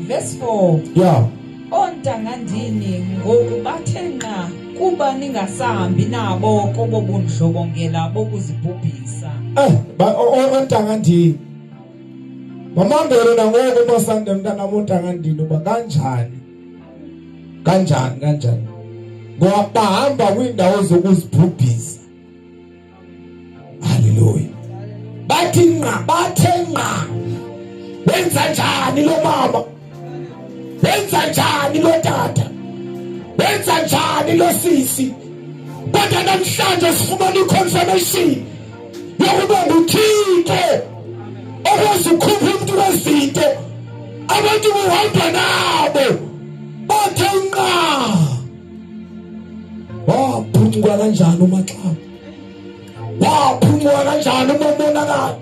Verse 4. Yeah. Ontangandini ngoku bathenqa kuba ningasahambi nabo kobo bundlobongela bokuzibhubhisa. Ontangandini. Mamangelo nangoku masande mntana wontangandini uba kanjani? Ngoba bahamba kwindawo zokuzibhubhisa. Hallelujah. Bathe nqa. Wenza njani lo mama? Wenza njani lo tata? Wenza njani lo sisi? Kodwa namhlanje sifumana i-confirmation yokuba nguThixo okwazi ukukhupha umuntu wezinto abantu behamba nabo. Bathe nqa. Waphumua kanjani uMaxaba? Waphumua kanjani uMonakalo?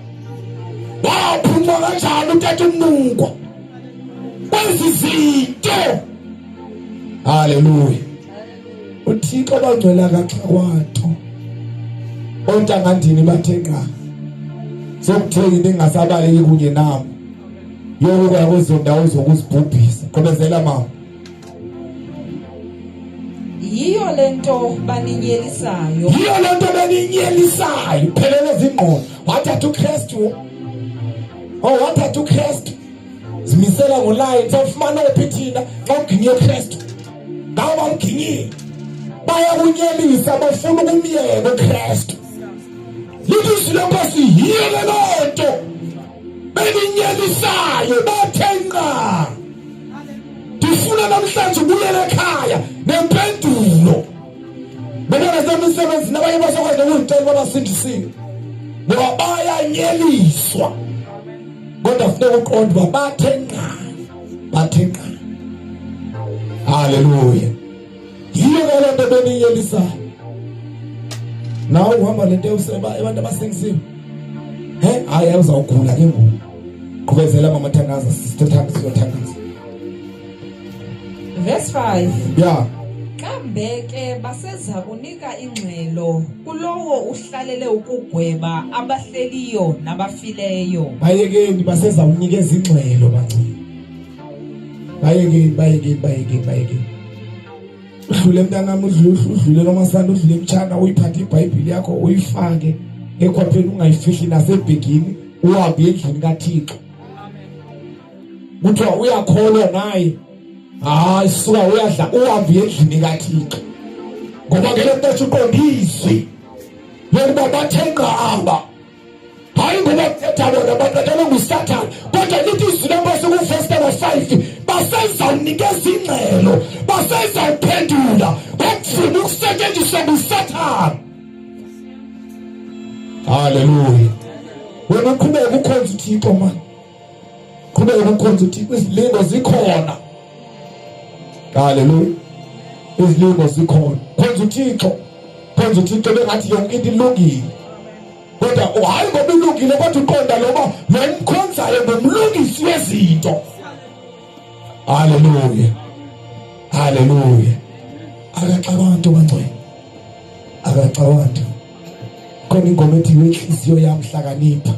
Waphumua kanjani uTata uMnungwa? Kwezi zinto. Hallelujah. uThixo bangcwela kaXakwathi. Ontangandini bathe nqa. Sokuthenga into engasabaleki kunye nami. Yokuya kwezo ndawo zokuzibhubhisa. Qhubezela mama. Yiyo lento baninyelisayo. Phelele izingqondo. Wathatha uKristu. Wathatha uKristu. Zimisela ngoline sawufumana uphithina xa uginye uKristu. Ngawo bamginyile. Bayakunyelisa bafuna ukumyeka uKristu. Lidizwi lenkosi yiyo lento beninyelisayo bathe nqa. Ndifuna namhlanje ubuyele ekhaya nempendulo. Bebona zemisebenzi nabanye basokwazi ukuzitshela babasindisiwe. Ngoba bayanyeliswa. Kodwa funeka uqonde uba bathe nqa. Hallelujah. Yiyo lento beninyelisayo. Nawe uhamba lento useba abantu abasengisiwe. Hayi uzawugula ke ngoku. Qhubezela mama Thangaza, sister Thangaza. Verse 5. Yeah. Kambe ke baseza kunika ingxelo kulowo uhlalele ukugweba abahleliyo nabafileyo. Bayekeni baseza unikeza ingxelo bangcini. Bayekeni. Udlule mntanami udlule nomasana udlule emtshana uyiphathe iBhayibheli yakho uyifake ekhwapheni ungayifihli nasebhegini uhambe endlini kaThixo. Kuthiwa uyakholwa naye. Hayi suka uyadla uhambe endlini kaThixo. Ngoba ke lento eqondizwi yokuba bathe nqa. Hayi ngoba thetha bona baqala nguSathane. Kodwa lithi izwi lenkosi kuVerse 5 basenza unikeza ingxelo, basenza uphendula ngokufuna ukusetshenziswa nguSathane. Hallelujah. Wena uqhubeka ukhonza uThixo manje. Qhubeka ukhonza uThixo, izilingo zikhona. Hallelujah. Izilingo zikhona. Khonza uThixo bengathi yonke into ilungile. Kodwa hayi ngoba ilungile kodwa uqonda loba lo mkhonzayo ngumlungisi wezinto. Hallelujah. Akaxabantu bangcwele. Khona ingoma ethi inhliziyo yami hlakanipha.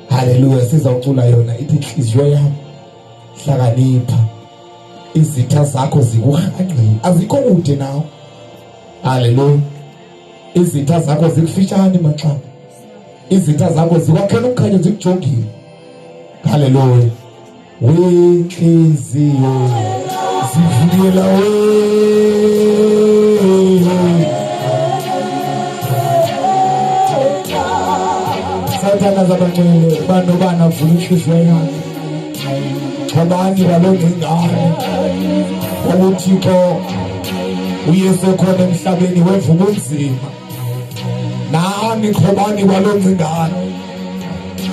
Hallelujah. Sizawucula yona ithi inhliziyo yami hlakanipha. Izitha zakho zikuhanqile. Azikho kude nawe. Hallelujah. Izitha zakho zikufitshane Maxaba. Izitha zakho zikwakhela ukukhanya zikujongile. Hallelujah. Wenhliziyo zivuyela Sathana zabangcwele banobana vula inhliziyo yakho. Xabani balongcingane. UThixo uyesekhona emhlabeni wevuka ubunzima. Nami xabani balongcingane.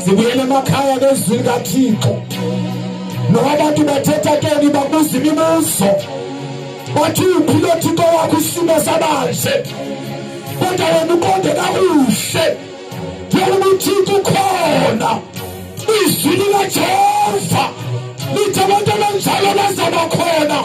Sibuyele emakhaya ngezwi likaThixo. Noma abantu bathetha keni babuza imibuzo. Bathi uphilo Thixo wakho isimo sabanze. Kodwa wena uqonde kakuhle. Yokuba uThixo ukhona. Izwi likaJehova lithi abantu abanjalo bazaba khona.